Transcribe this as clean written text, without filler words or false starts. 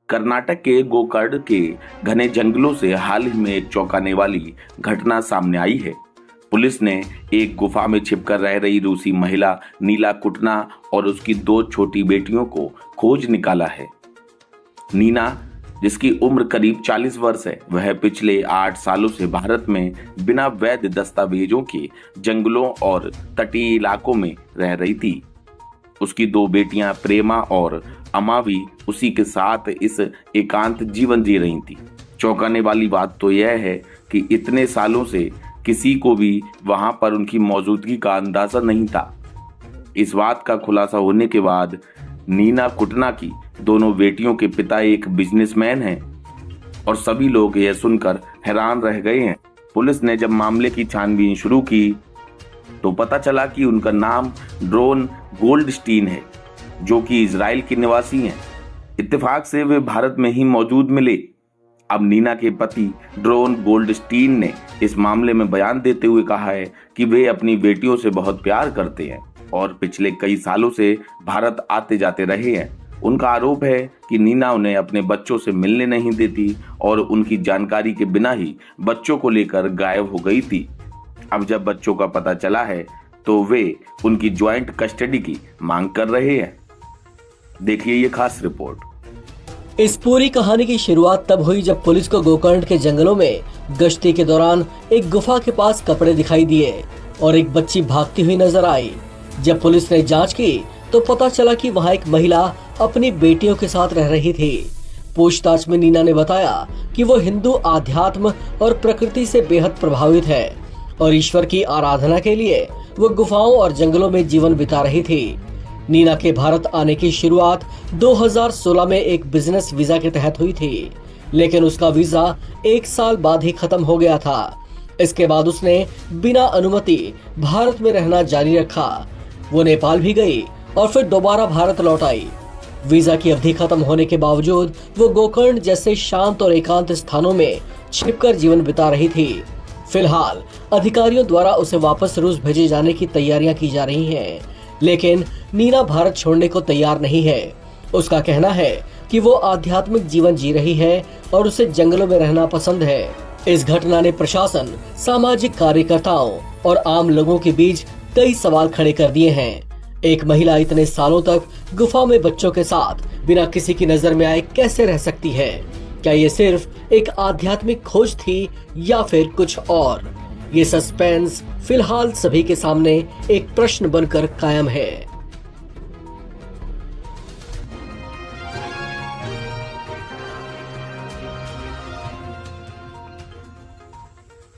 कर्नाटक के गोकर्ण के घने जंगलों से हाल ही में एक चौंकाने वाली घटना सामने आई है। पुलिस ने एक गुफा में छिपकर रह रही रूसी महिला नीना कुटना और उसकी 2 छोटी बेटियों को खोज निकाला है। नीना, जिसकी उम्र करीब 40 वर्ष है, वह पिछले 8 सालों से भारत में बिना वैध दस्तावेजों के जंगलों और तटीय इलाकों में रह रही थी। उसकी 2 बेटियां प्रेमा और अमा भी उसी के साथ इस एकांत जीवन जी रही थी। चौंकाने वाली बात तो यह है कि इतने सालों से किसी को भी वहां पर उनकी मौजूदगी का अंदाजा नहीं था। इस बात का खुलासा होने के बाद नीना कुटना की दोनों बेटियों के पिता एक बिजनेसमैन हैं और सभी लोग यह सुनकर हैरान रह गए हैं। पुलिस ने जब मामले की छानबीन शुरू की तो पता चला कि उनका नाम ड्रोन गोल्डस्टीन है, जो कि इजराइल के निवासी हैं। इत्तेफाक से वे भारत में ही मौजूद मिले। अब नीना के पति ड्रोन गोल्डस्टीन ने इस मामले में बयान देते हुए कहा है कि वे अपनी बेटियों से बहुत प्यार करते हैं और पिछले कई सालों से भारत आते जाते रहे हैं। उनका आरोप है कि नीना उन्हें अपने बच्चों से मिलने नहीं देती और उनकी जानकारी के बिना ही बच्चों को लेकर गायब हो गई थी। अब जब बच्चों का पता चला है तो वे उनकी ज्वाइंट कस्टडी की मांग कर रहे हैं। देखिए ये खास रिपोर्ट। इस पूरी कहानी की शुरुआत तब हुई जब पुलिस को गोकर्ण के जंगलों में गश्ती के दौरान एक गुफा के पास कपड़े दिखाई दिए और एक बच्ची भागती हुई नजर आई। जब पुलिस ने जांच की तो पता चला कि वहां एक महिला अपनी बेटियों के साथ रह रही थी। पूछताछ में नीना ने बताया कि वो हिंदू आध्यात्म और प्रकृति से बेहद प्रभावित है और ईश्वर की आराधना के लिए वो गुफाओं और जंगलों में जीवन बिता रही थी। नीना के भारत आने की शुरुआत 2016 में एक बिजनेस वीजा के तहत हुई थी, लेकिन उसका वीजा 1 साल बाद ही खत्म हो गया था। इसके बाद उसने बिना अनुमति भारत में रहना जारी रखा। वो नेपाल भी गई और फिर दोबारा भारत लौट आई। वीजा की अवधि खत्म होने के बावजूद वो गोकर्ण जैसे शांत और एकांत स्थानों में छिपकर जीवन बिता रही थी। फिलहाल अधिकारियों द्वारा उसे वापस रूस भेजे जाने की तैयारियां की जा रही हैं, लेकिन नीना भारत छोड़ने को तैयार नहीं है। उसका कहना है कि वो आध्यात्मिक जीवन जी रही है और उसे जंगलों में रहना पसंद है। इस घटना ने प्रशासन, सामाजिक कार्यकर्ताओं और आम लोगों के बीच कई सवाल खड़े कर दिए हैं। एक महिला इतने सालों तक गुफा में बच्चों के साथ बिना किसी की नजर में आए कैसे रह सकती है? क्या ये सिर्फ एक आध्यात्मिक खोज थी या फिर कुछ और? ये सस्पेंस फिलहाल सभी के सामने एक प्रश्न बनकर कायम है।